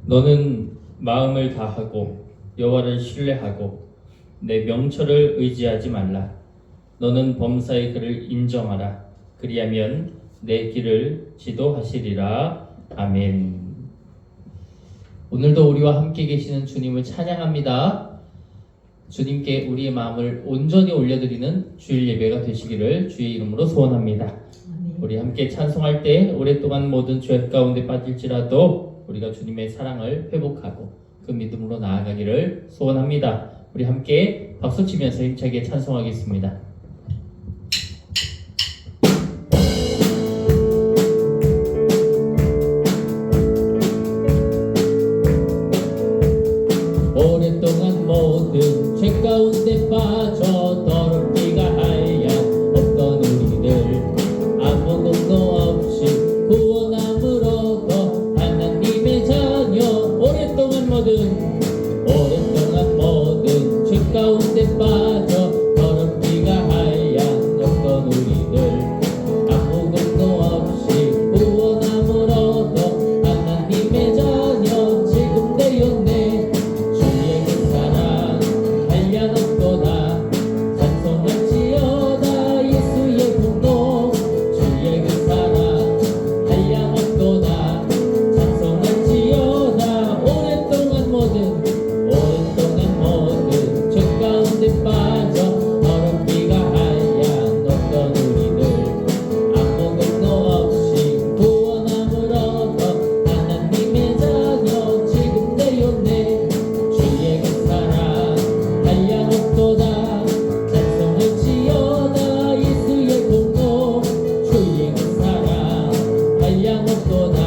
너는 마음을 다하고 여호와를 신뢰하고 내 명철을 의지하지 말라. 너는 범사의 그를 인정하라. 그리하면 내 길을 지도하시리라. 아멘. 오늘도 우리와 함께 계시는 주님을 찬양합니다. 주님께 우리의 마음을 온전히 올려드리는 주일 예배가 되시기를 주의 이름으로 소원합니다. 우리 함께 찬송할 때 오랫동안 모든 죄 가운데 빠질지라도 우리가 주님의 사랑을 회복하고 그 믿음으로 나아가기를 소원합니다. 우리 함께 박수치면서 힘차게 찬송하겠습니다. 오랫동안 모든 죄 가운데 빠져 더럽기가 하얀 없던 우리들 아무 공도 없이 구원함을 얻어 하나님의 자녀 오랫동안 모든 죄 가운데 빠져 더럽기가 하얀 없던 우리들 아무 공도 없이 구원함을 얻어 하나님의 자녀 지금 되었네. 주의 그 사랑 한량없도다. 찬송할지어다. 예수의 공로 주의 그 사랑 한량없도다. 찬송할지어다. 오랫동안 모든 죄 가운데 빠져 더럽기가 하얀 없던 우리들 아무 공로 없이 구원함을 얻어 하나님의 자녀 지금 되었네. 주의 그 사랑 한량없도다. 찬송할지어다. 예수의 공로 주의 그 사랑 한량없도다.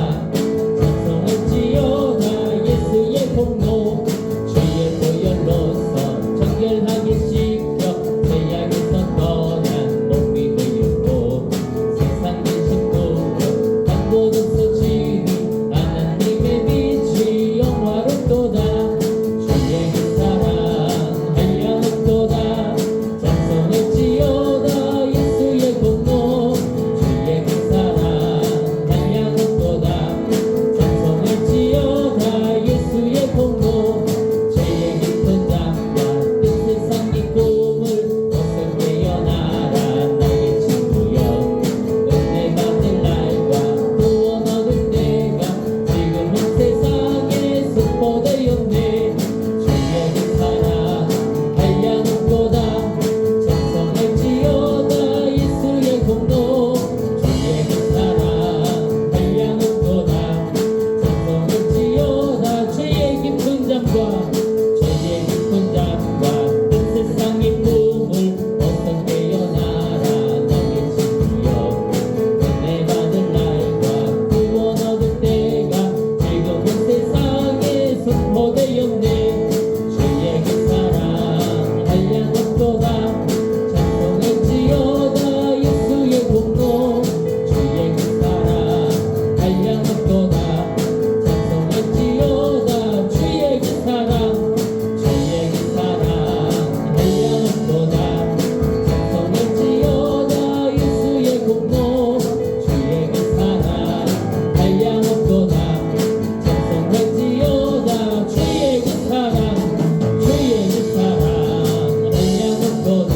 찬송할지어다. 예수의 공로 주의 보혈로서 정결하게 씻겨 죄악에서 떠난 몸이 되었고 세상 근심도 한 곳에서 지니 하나님의 빛이 영화롭도다. 주의 그 사랑 한량없도다. 찬송할지어다. 예수의 공로 주의 그 사랑 한량없도다. 찬송할지어다. 예수의 공로 죄의 깊은 잠과 큰 세상의 꿈을 벗어 깨어나라. 나의 친구여 은혜 받을 날과 구원 얻을 때가 지금은 세상에 선포되었네. 주의 그 사랑 한량없도다. 찬송할지어다. 예수의 공로 주의 그 사랑 한량없도다. 찬송할지어다. 죄의 깊은 잠과 큰 세상의 꿈을 벗어 깨어나라. 나의 친구여 은혜 받을 날과 구원 얻을 때가 지금은 세상에 선포되었네. 주의 그 사랑 한량없도다. 찬송할지어다. 예수의 공로 주의 그 사랑 한량없도다. 찬송할지어다. 주의 그 사랑 한량없도다. 찬송할지어다. 예수의 공로 주의 그 사랑 한량없도다. 찬송할지어다. 주의 그 사랑 한량없도다.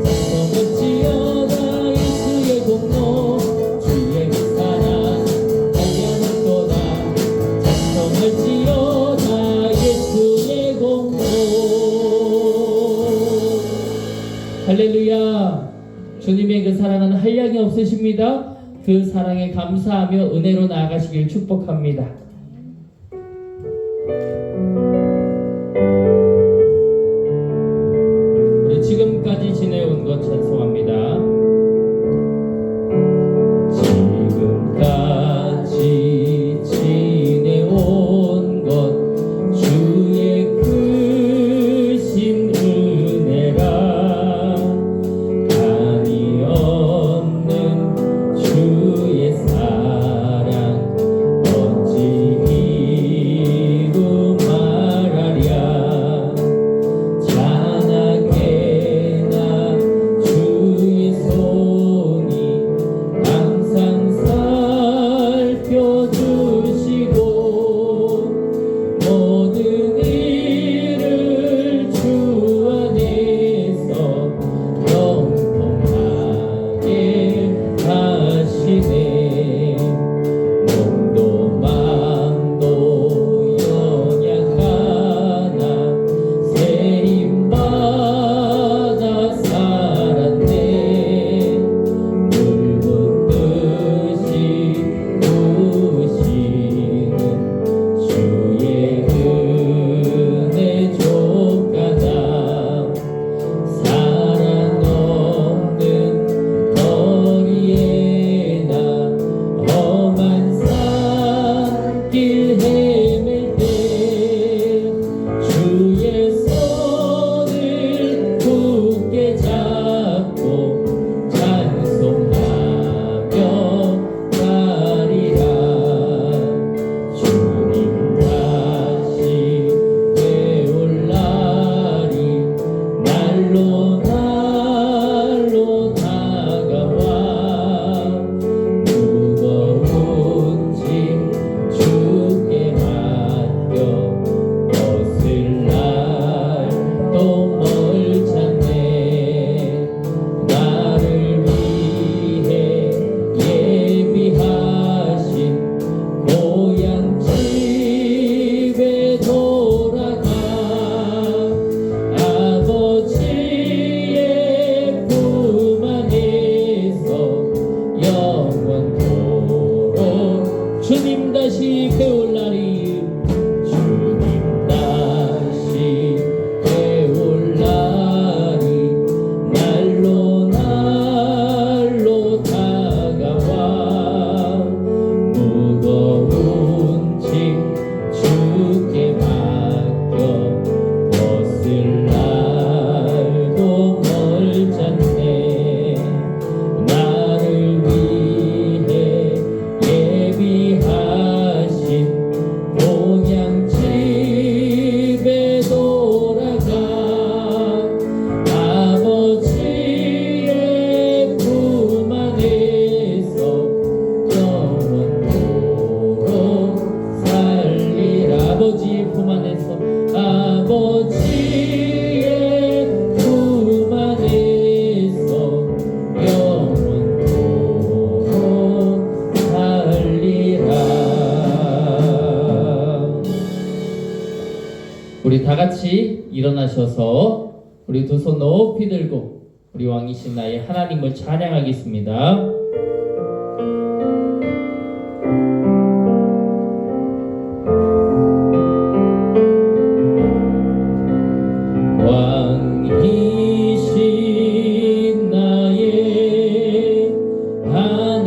찬송할지어다. 예수의 공로 주의 그 사랑 한량없도다. 찬송할지어다. 예수의 공로. 할렐루야. 주님의 그 사랑은 한량이 없으십니다. 그 사랑에 감사하며 은혜로 나아가시길 축복합니다. 우리 지금까지 지내온 것 찬송합니다. 지금까지 지내온 것 주의 크신 은혜라. 한이 없는 주의 사랑 어찌 일어나셔서 우리 두 손 높이 들고 우리 왕이신 나의 하나님을 찬양하겠습니다. 왕이신 나의 하나님,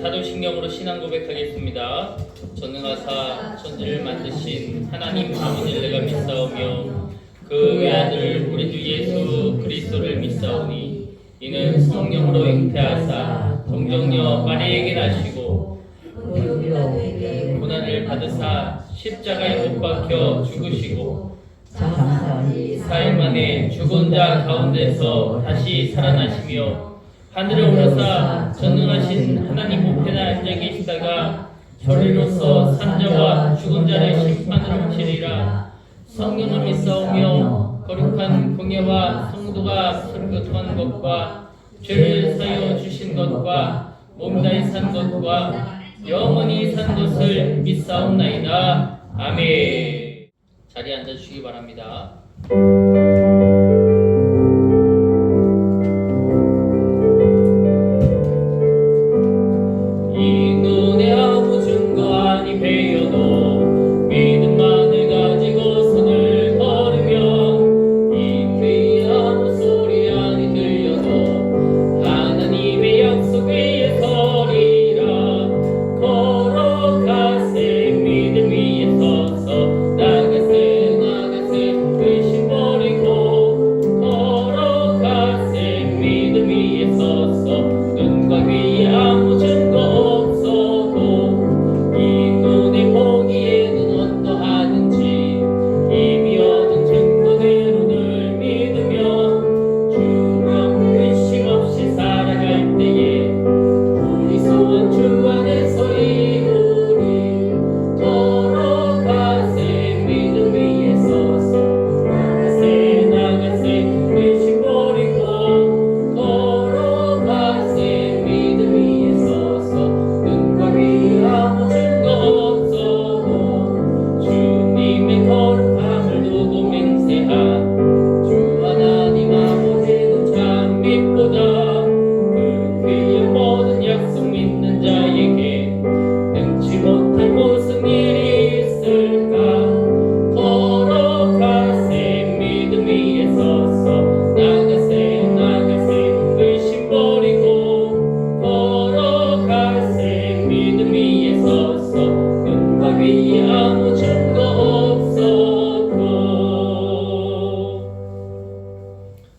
사도신경으로 신앙 고백하겠습니다. 전능하사 천지를 만드신 하나님 아버지를 내가 믿사오며 그 외아들 우리 주 예수 그리스도를 믿사오니 이는 성령으로 잉태하사 동정녀 마리에게 나시고 고난을 받으사 십자가에 못 박혀 죽으시고 사흘 만에 죽은 자 가운데서 다시 살아나시며 하늘에 오르사 전능하신 하나님 우편에 앉아 계시다가 저리로서 산자와 죽은 자를 심판을 하시리라. 성령을 믿사오며 거룩한 공예와 성도가 설교한 것과 죄를 사여 주신 것과 몸다이 산 것과 영원히 산 것을 믿사옵나이다. 아멘. 자리에 앉아주시기 바랍니다.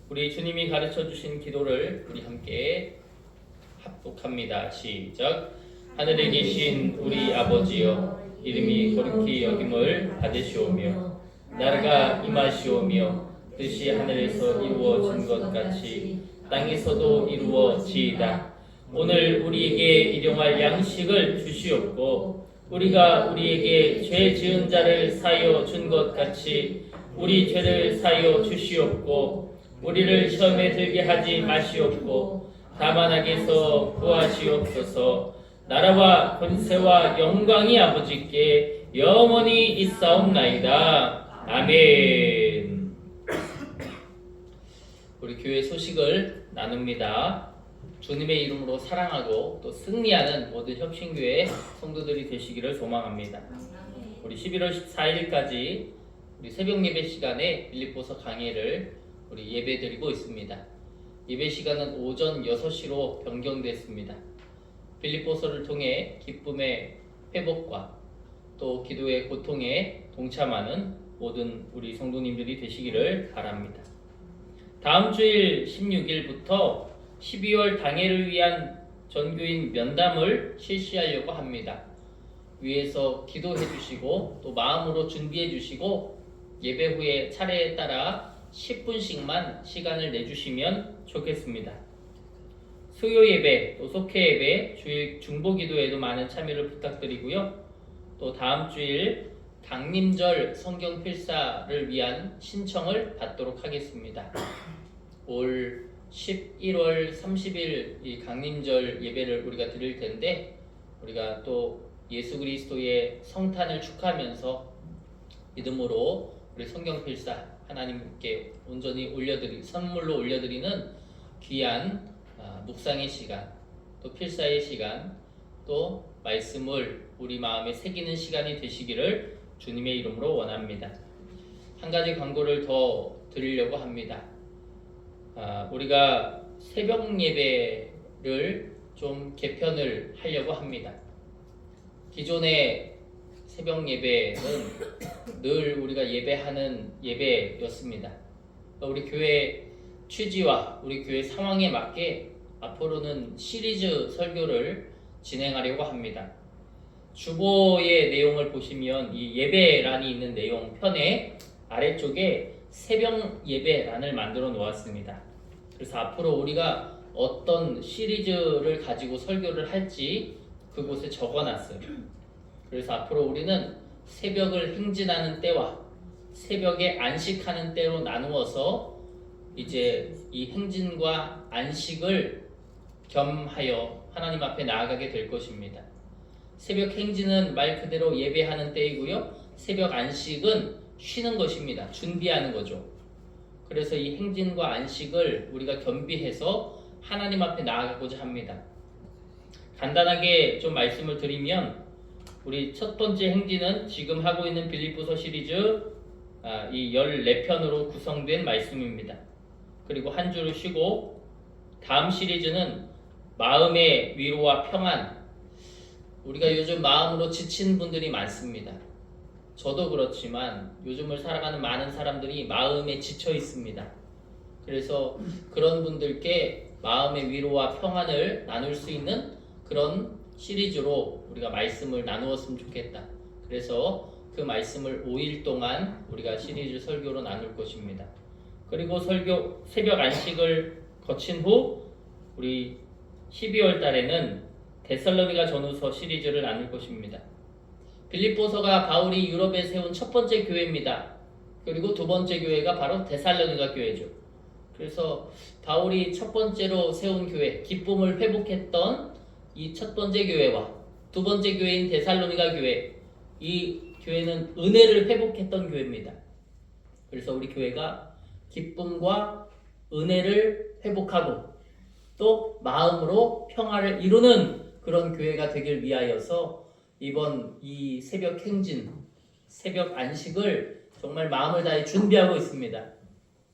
우리 주님이 가르쳐주신 기도를 우리 함께 합독합니다. 시작. 하늘에 계신 우리 아버지여, 이름이 거룩히 여김을 받으시오며 나라가 임하시오며 뜻이 하늘에서 이루어진 것 같이 땅에서도 이루어지이다. 오늘 우리에게 일용할 양식을 주시옵고 우리가 우리에게 죄 지은 자를 사하여 준 것 같이 우리 죄를 사하여 주시옵고 우리를 시험에 들게 하지 마시옵고 다만 악에서 구하시옵소서. 나라와 권세와 영광이 아버지께 영원히 있사옵나이다. 아멘. 우리 교회 소식을 나눕니다. 주님의 이름으로 사랑하고 또 승리하는 모든 협신교회 성도들이 되시기를 소망합니다. 우리 11월 14일까지 우리 새벽 예배 시간에 빌립보서 강해를 우리 예배드리고 있습니다. 예배 시간은 오전 6시로 변경됐습니다. 빌립보서를 통해 기쁨의 회복과 또 기도의 고통에 동참하는 모든 우리 성도님들이 되시기를 바랍니다. 다음 주일 16일부터 12월 당회를 위한 전교인 면담을 실시하려고 합니다. 위에서 기도해 주시고 또 마음으로 준비해 주시고 예배 후에 차례에 따라 10분씩만 시간을 내주시면 좋겠습니다. 수요 예배, 또 속회 예배, 주일 중보 기도에도 많은 참여를 부탁드리고요. 또 다음 주일 강림절 성경 필사를 위한 신청을 받도록 하겠습니다. 올 11월 30일 이 강림절 예배를 우리가 드릴 텐데 우리가 또 예수 그리스도의 성탄을 축하하면서 믿음으로 우리 성경 필사 하나님께 온전히 선물로 올려드리는 귀한 묵상의 시간, 또 필사의 시간, 또 말씀을 우리 마음에 새기는 시간이 되시기를 주님의 이름으로 원합니다. 한 가지 광고를 더 드리려고 합니다. 우리가 새벽 예배를 좀 개편을 하려고 합니다. 기존의 새벽 예배는 늘 우리가 예배하는 예배였습니다. 우리 교회 취지와 우리 교회 상황에 맞게 앞으로는 시리즈 설교를 진행하려고 합니다. 주보의 내용을 보시면 이 예배란이 있는 내용 편의 아래쪽에 새벽 예배란을 만들어 놓았습니다. 그래서 앞으로 우리가 어떤 시리즈를 가지고 설교를 할지 그곳에 적어놨어요. 그래서 앞으로 우리는 새벽을 행진하는 때와 새벽에 안식하는 때로 나누어서 이제 이 행진과 안식을 겸하여 하나님 앞에 나아가게 될 것입니다. 새벽 행진은 말 그대로 예배하는 때이고요. 새벽 안식은 쉬는 것입니다. 준비하는 거죠. 그래서 이 행진과 안식을 우리가 겸비해서 하나님 앞에 나아가고자 합니다. 간단하게 좀 말씀을 드리면 우리 첫 번째 행진은 지금 하고 있는 빌립보서 시리즈 이 14편으로 구성된 말씀입니다. 그리고 한 주를 쉬고 다음 시리즈는 마음의 위로와 평안. 우리가 요즘 마음으로 지친 분들이 많습니다. 저도 그렇지만 요즘을 살아가는 많은 사람들이 마음에 지쳐 있습니다. 그래서 그런 분들께 마음의 위로와 평안을 나눌 수 있는 그런 시리즈로 우리가 말씀을 나누었으면 좋겠다. 그래서 그 말씀을 5일 동안 우리가 시리즈 설교로 나눌 것입니다. 그리고 새벽 안식을 거친 후 우리 12월 달에는 데살로니가 전후서 시리즈를 나눌 것입니다. 빌립보서가 바울이 유럽에 세운 첫 번째 교회입니다. 그리고 두 번째 교회가 바로 데살로니가 교회죠. 그래서 바울이 첫 번째로 세운 교회, 기쁨을 회복했던 이 첫 번째 교회와 두 번째 교회인 데살로니가 교회, 이 교회는 은혜를 회복했던 교회입니다. 그래서 우리 교회가 기쁨과 은혜를 회복하고 또 마음으로 평화를 이루는 그런 교회가 되길 위하여서 이번 이 새벽 행진, 새벽 안식을 정말 마음을 다해 준비하고 있습니다.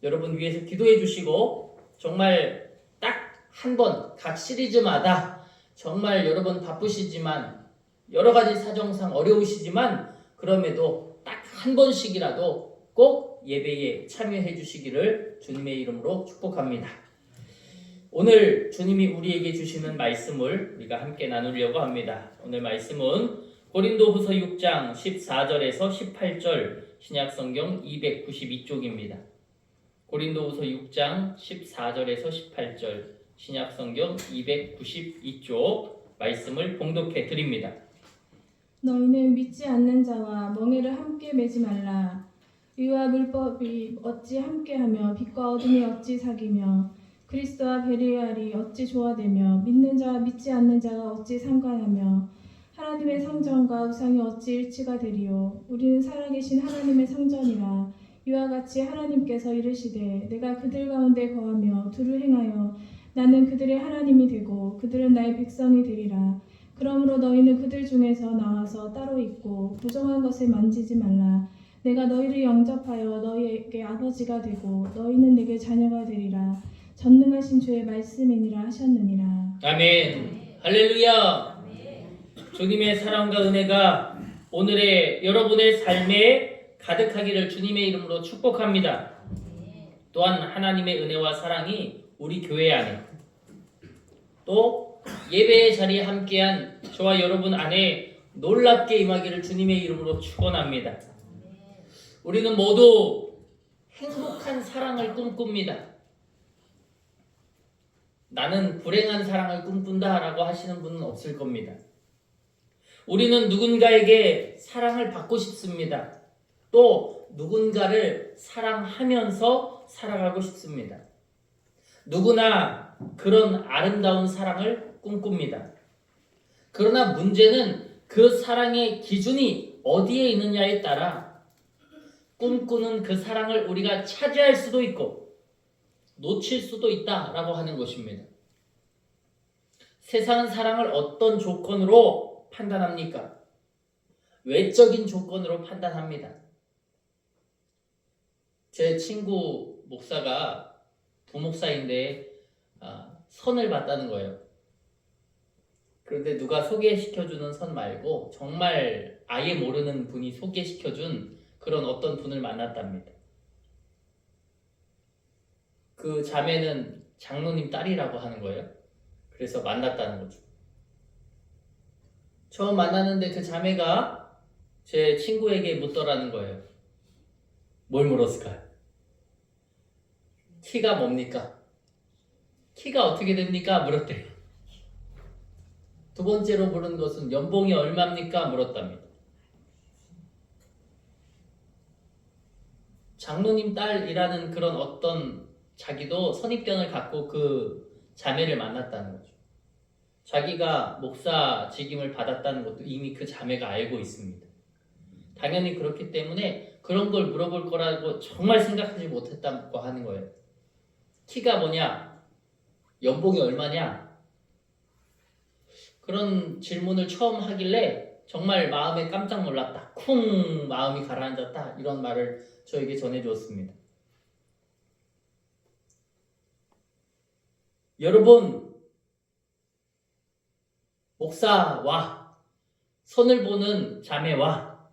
여러분 위해서 기도해 주시고 정말 딱 한 번 각 시리즈마다 정말 여러분 바쁘시지만 여러 가지 사정상 어려우시지만 그럼에도 딱 한 번씩이라도 꼭 예배에 참여해 주시기를 주님의 이름으로 축복합니다. 오늘 주님이 우리에게 주시는 말씀을 우리가 함께 나누려고 합니다. 오늘 말씀은 고린도후서 6장 14절에서 18절 신약성경 292쪽입니다. 고린도후서 6장 14절에서 18절 신약성경 292쪽 말씀을 봉독해 드립니다. 너희는 믿지 않는 자와 멍에를 함께 매지 말라. 의와 불법이 어찌 함께하며 빛과 어둠이 어찌 사귀며 그리스도와 베리알이 어찌 조화되며 믿는 자와 믿지 않는 자가 어찌 상관하며 하나님의 성전과 우상이 어찌 일치가 되리요. 우리는 살아계신 하나님의 성전이라. 이와 같이 하나님께서 이르시되 내가 그들 가운데 거하며 두루 행하여 나는 그들의 하나님이 되고 그들은 나의 백성이 되리라. 그러므로 너희는 그들 중에서 나와서 따로 있고 부정한 것을 만지지 말라. 내가 너희를 영접하여 너희에게 아버지가 되고 너희는 내게 자녀가 되리라. 전능하신 주의 말씀이니라 하셨느니라. 아멘. 할렐루야. 주님의 사랑과 은혜가 오늘의 여러분의 삶에 가득하기를 주님의 이름으로 축복합니다. 또한 하나님의 은혜와 사랑이 우리 교회 안에 또 예배의 자리에 함께한 저와 여러분 안에 놀랍게 임하기를 주님의 이름으로 축원합니다. 우리는 모두 행복한 사랑을 꿈꿉니다. 나는 불행한 사랑을 꿈꾼다 라고 하시는 분은 없을 겁니다. 우리는 누군가에게 사랑을 받고 싶습니다. 또 누군가를 사랑하면서 살아가고 싶습니다. 누구나 그런 아름다운 사랑을 꿈꿉니다. 그러나 문제는 그 사랑의 기준이 어디에 있느냐에 따라 꿈꾸는 그 사랑을 우리가 차지할 수도 있고 놓칠 수도 있다라고 하는 것입니다. 세상은 사랑을 어떤 조건으로 판단합니까? 외적인 조건으로 판단합니다. 제 친구 목사가 부목사인데 선을 봤다는 거예요. 그런데 누가 소개시켜주는 선 말고 정말 아예 모르는 분이 소개시켜준 그런 어떤 분을 만났답니다. 그 자매는 장로님 딸이라고 하는 거예요. 그래서 만났다는 거죠. 처음 만났는데 그 자매가 제 친구에게 묻더라는 거예요. 뭘 물었을까요? 키가 뭡니까? 키가 어떻게 됩니까? 물었대요. 두 번째로 물은 것은 연봉이 얼마입니까? 물었답니다. 장로님 딸이라는 그런 어떤 자기도 선입견을 갖고 그 자매를 만났다는 거죠. 자기가 목사 직임을 받았다는 것도 이미 그 자매가 알고 있습니다. 당연히 그렇기 때문에 그런 걸 물어볼 거라고 정말 생각하지 못했다고 하는 거예요. 키가 뭐냐? 연봉이 얼마냐? 그런 질문을 처음 하길래 정말 마음에 깜짝 놀랐다. 쿵 마음이 가라앉았다. 이런 말을 저에게 전해주었습니다. 여러분, 목사와 선을 보는 자매와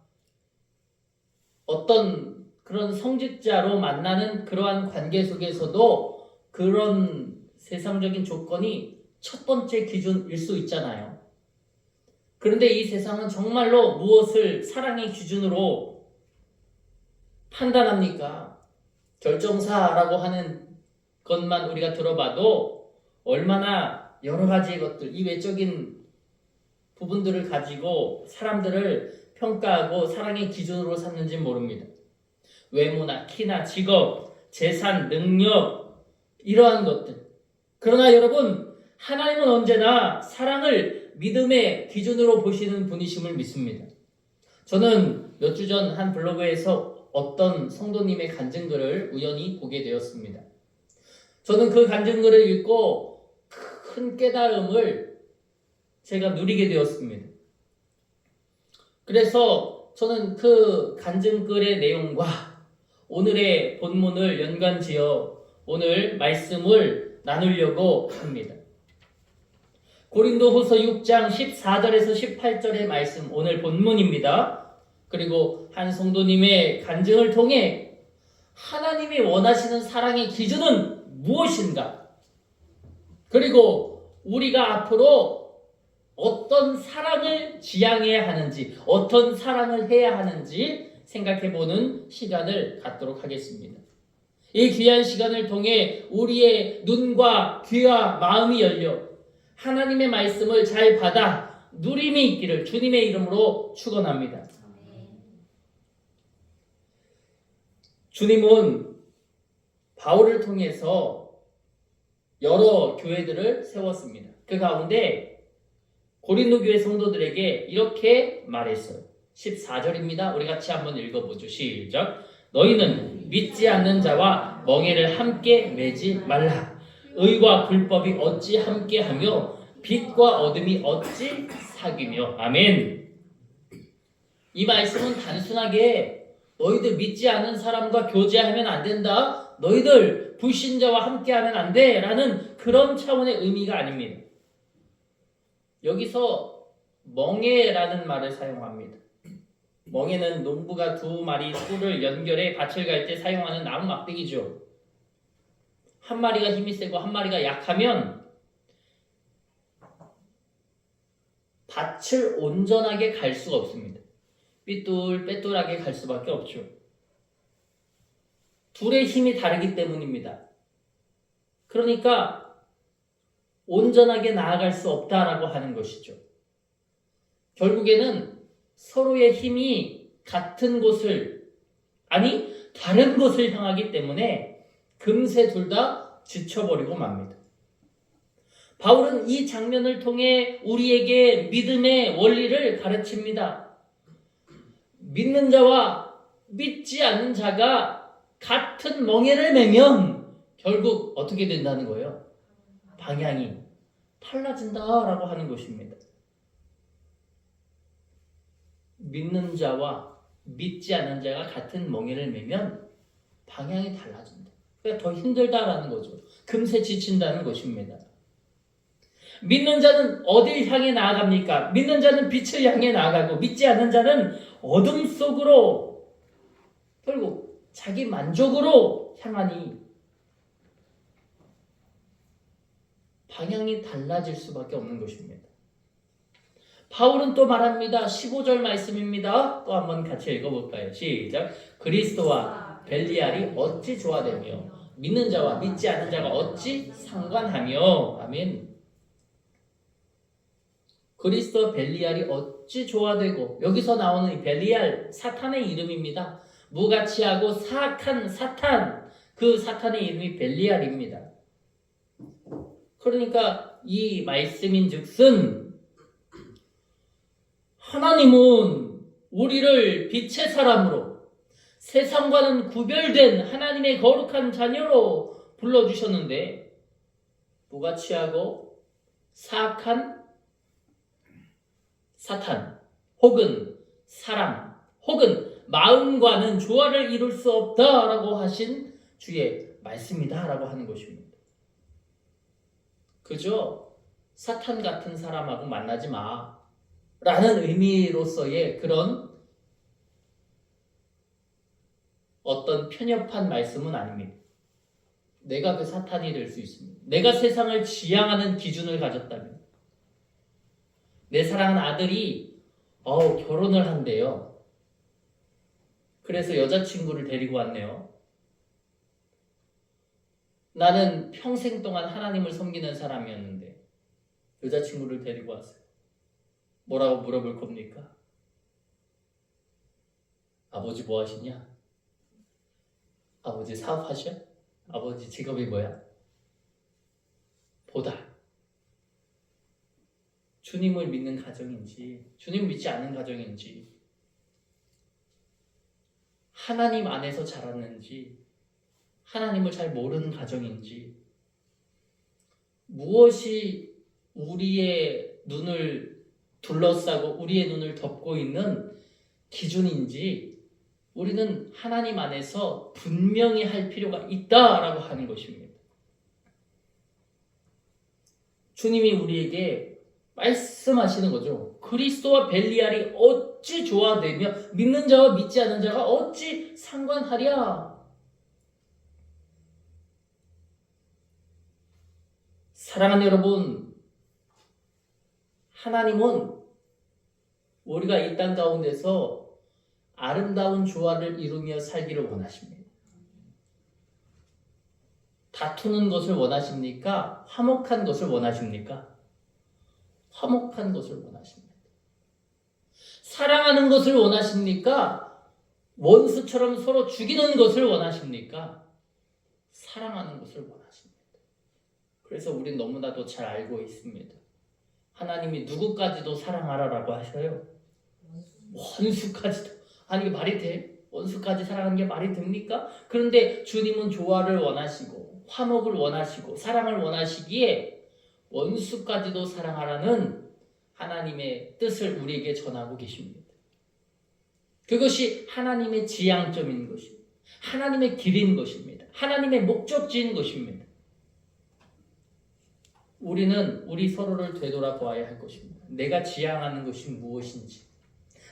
어떤 그런 성직자로 만나는 그러한 관계 속에서도 그런 세상적인 조건이 첫 번째 기준일 수 있잖아요. 그런데 이 세상은 정말로 무엇을 사랑의 기준으로 판단합니까? 결정사라고 하는 것만 우리가 들어봐도 얼마나 여러 가지의 것들, 이 외적인 부분들을 가지고 사람들을 평가하고 사랑의 기준으로 삼는지 모릅니다. 외모나 키나 직업, 재산, 능력, 이러한 것들. 그러나 여러분, 하나님은 언제나 사랑을 믿음의 기준으로 보시는 분이심을 믿습니다. 저는 몇 주 전 한 블로그에서 어떤 성도님의 간증글을 우연히 보게 되었습니다. 저는 그 간증글을 읽고 큰 깨달음을 제가 누리게 되었습니다. 그래서 저는 그 간증글의 내용과 오늘의 본문을 연관지어 오늘 말씀을 나누려고 합니다. 고린도후서 6장 14절에서 18절의 말씀, 오늘 본문입니다. 그리고 한 성도님의 간증을 통해 하나님이 원하시는 사랑의 기준은 무엇인가? 그리고 우리가 앞으로 어떤 사랑을 지향해야 하는지, 어떤 사랑을 해야 하는지 생각해보는 시간을 갖도록 하겠습니다. 이 귀한 시간을 통해 우리의 눈과 귀와 마음이 열려 하나님의 말씀을 잘 받아 누림이 있기를 주님의 이름으로 축원합니다. 주님은 바울을 통해서 여러 교회들을 세웠습니다. 그 가운데 고린도 교회 성도들에게 이렇게 말했어요. 14절입니다. 우리 같이 한번 읽어보죠. 시작. 너희는 믿지 않는 자와 멍에를 함께 매지 말라. 의와 불법이 어찌 함께하며 빛과 어둠이 어찌 사귀며. 아멘. 이 말씀은 단순하게 너희들 믿지 않는 사람과 교제하면 안 된다, 너희들 불신자와 함께하면 안 돼 라는 그런 차원의 의미가 아닙니다. 여기서 멍에라는 말을 사용합니다. 멍에는 농부가 두 마리 뿔을 연결해 밭을 갈 때 사용하는 나무 막대기죠. 한 마리가 힘이 세고 한 마리가 약하면 밭을 온전하게 갈 수가 없습니다. 삐뚤빼뚤하게 갈 수밖에 없죠. 둘의 힘이 다르기 때문입니다. 그러니까 온전하게 나아갈 수 없다라고 하는 것이죠. 결국에는 서로의 힘이 같은 곳을, 아니 다른 곳을 향하기 때문에 금세 둘 다 지쳐버리고 맙니다. 바울은 이 장면을 통해 우리에게 믿음의 원리를 가르칩니다. 믿는 자와 믿지 않는 자가 같은 멍에를 매면 결국 어떻게 된다는 거예요? 방향이 달라진다라고 하는 것입니다. 믿는 자와 믿지 않는 자가 같은 멍에를 매면 방향이 달라진다. 그러니까 더 힘들다라는 거죠. 금세 지친다는 것입니다. 믿는 자는 어딜 향해 나아갑니까? 믿는 자는 빛을 향해 나아가고 믿지 않는 자는 어둠 속으로 결국 자기 만족으로 향하니 방향이 달라질 수밖에 없는 것입니다. 바울은 또 말합니다. 15절 말씀입니다. 또 한번 같이 읽어볼까요? 시작. 그리스도와 벨리알이 어찌 조화되며 믿는 자와 믿지 않는 자가 어찌 상관하며. 아멘. 그리스도와 벨리알이 어찌 조화되고, 여기서 나오는 이 벨리알 사탄의 이름입니다. 무가치하고 사악한 사탄, 그 사탄의 이름이 벨리알입니다. 그러니까 이 말씀인즉슨 하나님은 우리를 빛의 사람으로, 세상과는 구별된 하나님의 거룩한 자녀로 불러주셨는데 무가치하고 사악한 사탄 혹은 사람 혹은 마음과는 조화를 이룰 수 없다라고 하신 주의 말씀이다라고 하는 것입니다. 그저 사탄 같은 사람하고 만나지 마 라는 의미로서의 그런 어떤 편협한 말씀은 아닙니다. 내가 그 사탄이 될 수 있습니다. 내가 세상을 지향하는 기준을 가졌다면, 내 사랑하는 아들이 결혼을 한대요. 그래서 여자친구를 데리고 왔네요. 나는 평생 동안 하나님을 섬기는 사람이었는데 여자친구를 데리고 왔어요. 뭐라고 물어볼 겁니까? 아버지 뭐 하시냐? 아버지 사업하셔? 아버지 직업이 뭐야? 보다 주님을 믿는 가정인지 주님 믿지 않는 가정인지, 하나님 안에서 자랐는지 하나님을 잘 모르는 가정인지, 무엇이 우리의 눈을 둘러싸고 우리의 눈을 덮고 있는 기준인지 우리는 하나님 안에서 분명히 할 필요가 있다라고 하는 것입니다. 주님이 우리에게 말씀하시는 거죠. 그리스도와 벨리알이 어찌 조화되며 믿는 자와 믿지 않는 자가 어찌 상관하랴. 사랑하는 여러분, 하나님은 우리가 이 땅 가운데서 아름다운 조화를 이루며 살기를 원하십니다. 다투는 것을 원하십니까? 화목한 것을 원하십니까? 화목한 것을 원하십니다. 사랑하는 것을 원하십니까? 원수처럼 서로 죽이는 것을 원하십니까? 사랑하는 것을 원하십니다. 그래서 우리는 너무나도 잘 알고 있습니다. 하나님이 누구까지도 사랑하라라고 하셔요. 원수까지도. 아니, 이게 말이 돼? 원수까지 사랑하는 게 말이 됩니까? 그런데 주님은 조화를 원하시고 화목을 원하시고 사랑을 원하시기에 원수까지도 사랑하라는 하나님의 뜻을 우리에게 전하고 계십니다. 그것이 하나님의 지향점인 것입니다. 하나님의 길인 것입니다. 하나님의 목적지인 것입니다. 우리는 우리 서로를 되돌아보아야 할 것입니다. 내가 지향하는 것이 무엇인지,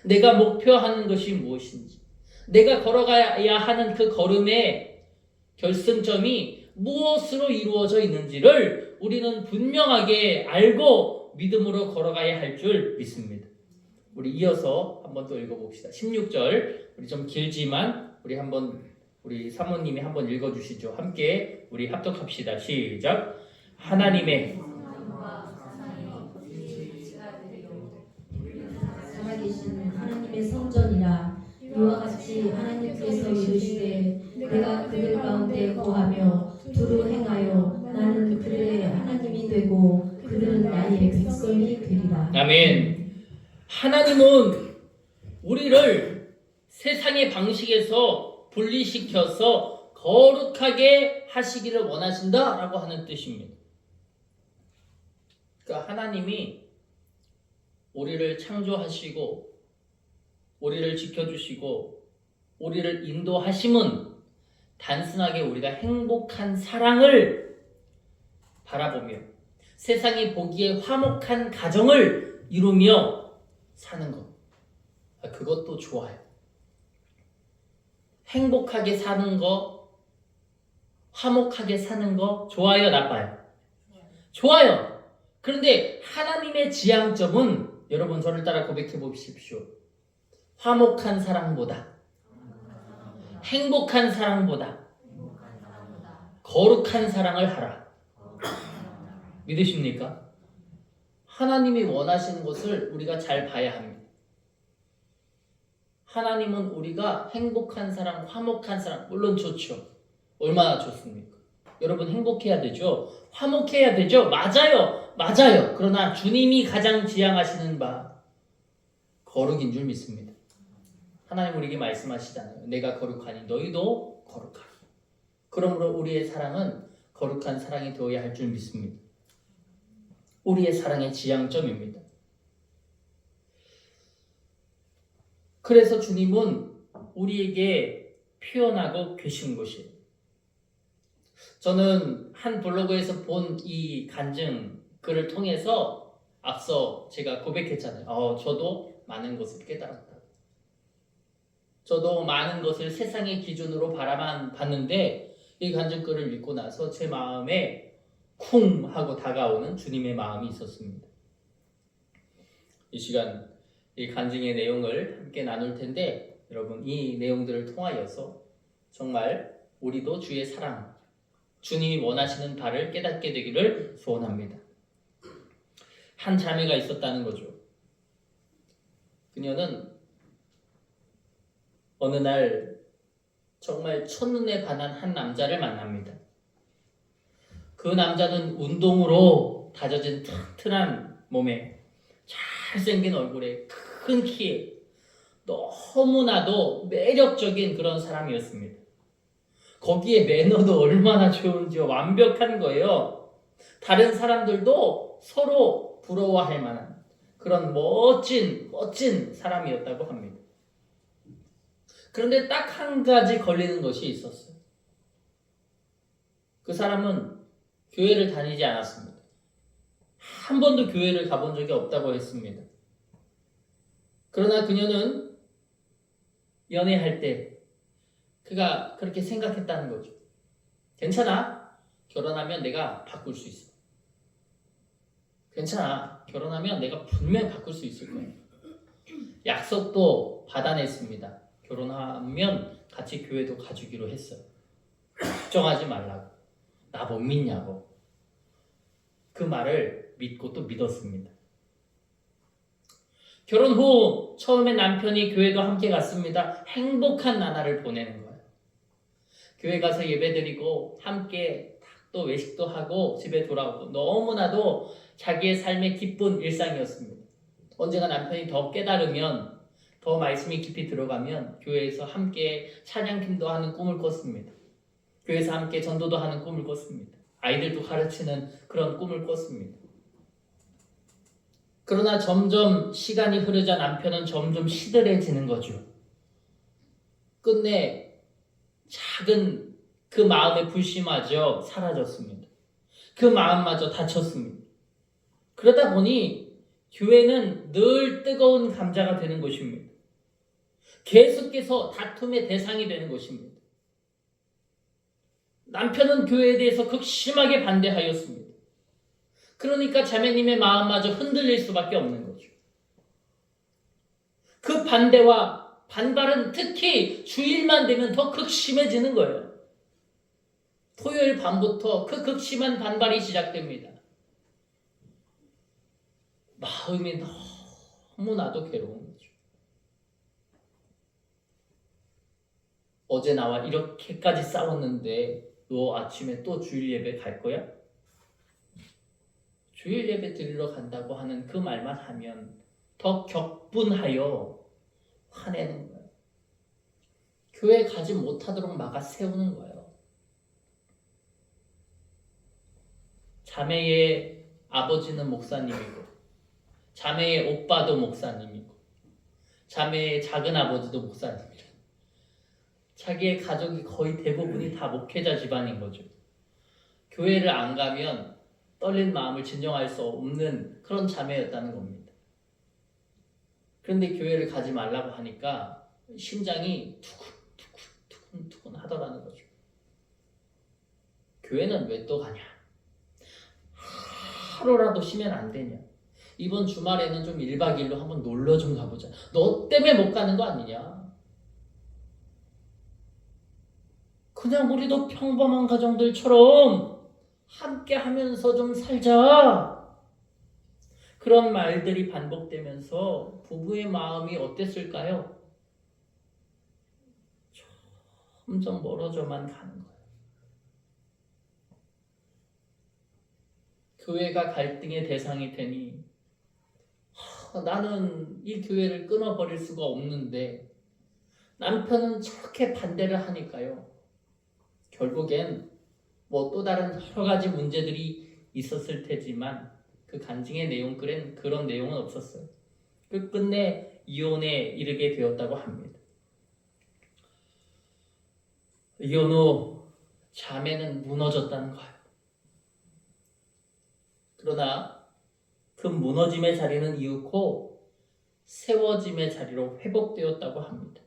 내가 목표하는 것이 무엇인지, 내가 걸어가야 하는 그 걸음의 결승점이 무엇으로 이루어져 있는지를 우리는 분명하게 알고 믿음으로 걸어가야 할 줄 믿습니다. 우리 이어서 한번 또 읽어봅시다. 16절, 우리 좀 길지만 우리 사모님이 한번 읽어주시죠. 함께 우리 합독합시다. 시작. 하나님의 살아계신 하나님의 성전이라. 이와 같이 하나님께서 이르시되 내가 그들 가운데 거하며 두루 행하여 나는 그들의 하나님이 되고 그들은 나의 백성이 되리라. 아멘. 하나님은 우리를 세상의 방식에서 분리시켜서 거룩하게 하시기를 원하신다라고 하는 뜻입니다. 그러니까 하나님이 우리를 창조하시고 우리를 지켜주시고 우리를 인도하심은 단순하게 우리가 행복한 사랑을 바라보며 세상이 보기에 화목한 가정을 이루며 사는 것. 그것도 좋아요. 행복하게 사는 거, 화목하게 사는 거 좋아요, 나빠요? 좋아요. 그런데 하나님의 지향점은 여러분 저를 따라 고백해 보십시오. 화목한 사랑보다, 행복한 사랑보다 거룩한 사랑을 하라. 믿으십니까? 하나님이 원하시는 것을 우리가 잘 봐야 합니다. 하나님은 우리가 행복한 사랑, 화목한 사랑, 물론 좋죠. 얼마나 좋습니까? 여러분 행복해야 되죠? 화목해야 되죠? 맞아요. 맞아요. 그러나 주님이 가장 지향하시는 바 거룩인 줄 믿습니다. 하나님 우리에게 말씀하시잖아요. 내가 거룩하니 너희도 거룩하라. 그러므로 우리의 사랑은 거룩한 사랑이 되어야 할 줄 믿습니다. 우리의 사랑의 지향점입니다. 그래서 주님은 우리에게 표현하고 계신 것이에요. 저는 한 블로그에서 본 이 간증 글을 통해서 앞서 제가 고백했잖아요. 저도 많은 것을 깨달았다. 저도 많은 것을 세상의 기준으로 바라만 봤는데 이 간증 글을 읽고 나서 제 마음에 쿵 하고 다가오는 주님의 마음이 있었습니다. 이 시간 이 간증의 내용을 함께 나눌 텐데 여러분 이 내용들을 통하여서 정말 우리도 주의 사랑, 주님이 원하시는 바를 깨닫게 되기를 소원합니다. 한 자매가 있었다는 거죠. 그녀는 어느 날 정말 첫눈에 반한 한 남자를 만납니다. 그 남자는 운동으로 다져진 튼튼한 몸에 잘생긴 얼굴에 큰 키에 너무나도 매력적인 그런 사람이었습니다. 거기에 매너도 얼마나 좋은지 완벽한 거예요. 다른 사람들도 서로 부러워할 만한 그런 멋진 사람이었다고 합니다. 그런데 딱 한 가지 걸리는 것이 있었어요. 그 사람은 교회를 다니지 않았습니다. 한 번도 교회를 가본 적이 없다고 했습니다. 그러나 그녀는 연애할 때 그가 그렇게 생각했다는 거죠. 괜찮아. 결혼하면 내가 바꿀 수 있어. 괜찮아. 결혼하면 내가 분명히 바꿀 수 있을 거야. 약속도 받아냈습니다. 결혼하면 같이 교회도 가주기로 했어요. 걱정하지 말라고. 나 못 믿냐고. 그 말을 믿고 또 믿었습니다. 결혼 후 처음에 남편이 교회도 함께 갔습니다. 행복한 나날을 보내는 거예요. 교회 가서 예배드리고 함께 또 외식도 하고 집에 돌아오고 너무나도 자기의 삶의 기쁜 일상이었습니다. 언젠가 남편이 더 깨달으면 더 말씀이 깊이 들어가면 교회에서 함께 찬양팀도 하는 꿈을 꿨습니다. 교회에서 함께 전도도 하는 꿈을 꿨습니다. 아이들도 가르치는 그런 꿈을 꿨습니다. 그러나 점점 시간이 흐르자 남편은 점점 시들해지는 거죠. 끝내 작은 그 마음의 불씨마저 사라졌습니다. 그 마음마저 닫혔습니다. 그러다 보니 교회는 늘 뜨거운 감자가 되는 것입니다. 계속해서 다툼의 대상이 되는 것입니다. 남편은 교회에 대해서 극심하게 반대하였습니다. 그러니까 자매님의 마음마저 흔들릴 수밖에 없는 거죠. 그 반대와 반발은 특히 주일만 되면 더 극심해지는 거예요. 토요일 밤부터 그 극심한 반발이 시작됩니다. 마음이 너무나도 괴로운 거죠. 어제 나와 이렇게까지 싸웠는데 너 아침에 또 주일 예배 갈 거야? 주일 예배 드리러 간다고 하는 그 말만 하면 더 격분하여 화내는 거예요. 교회 가지 못하도록 막아 세우는 거예요. 자매의 아버지는 목사님이고 자매의 오빠도 목사님이고 자매의 작은 아버지도 목사님이고 자기의 가족이 거의 대부분이 다 목회자 집안인 거죠. 교회를 안 가면 떨린 마음을 진정할 수 없는 그런 자매였다는 겁니다. 그런데 교회를 가지 말라고 하니까 심장이 두근두근 하더라는 거죠. 교회는 왜 또 가냐? 하루라도 쉬면 안 되냐? 이번 주말에는 좀 1박 2일로 한번 놀러 좀 가보자. 너 때문에 못 가는 거 아니냐? 그냥 우리도 평범한 가정들처럼 함께 하면서 좀 살자. 그런 말들이 반복되면서 부부의 마음이 어땠을까요? 점점 멀어져만 가는 거예요. 교회가 갈등의 대상이 되니 나는 이 교회를 끊어버릴 수가 없는데 남편은 저렇게 반대를 하니까요. 결국엔 뭐 또 다른 여러 가지 문제들이 있었을 테지만 그 간증의 내용글엔 그런 내용은 없었어요. 끝내 이혼에 이르게 되었다고 합니다. 이혼 후 자매는 무너졌다는 거예요. 그러나 그 무너짐의 자리는 이윽고 세워짐의 자리로 회복되었다고 합니다.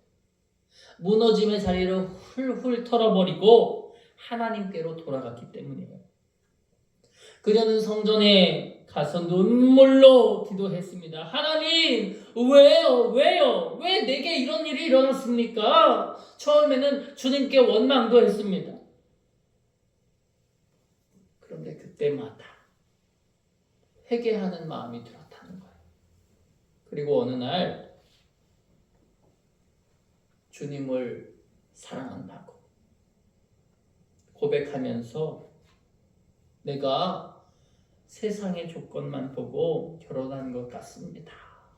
무너짐의 자리를 훌훌 털어버리고 하나님께로 돌아갔기 때문이에요. 그녀는 성전에 가서 눈물로 기도했습니다. 하나님, 왜요? 왜 내게 이런 일이 일어났습니까? 처음에는 주님께 원망도 했습니다. 그런데 그때마다 회개하는 마음이 들었다는 거예요. 그리고 어느 날 주님을 사랑한다고 고백하면서 내가 세상의 조건만 보고 결혼한 것 같습니다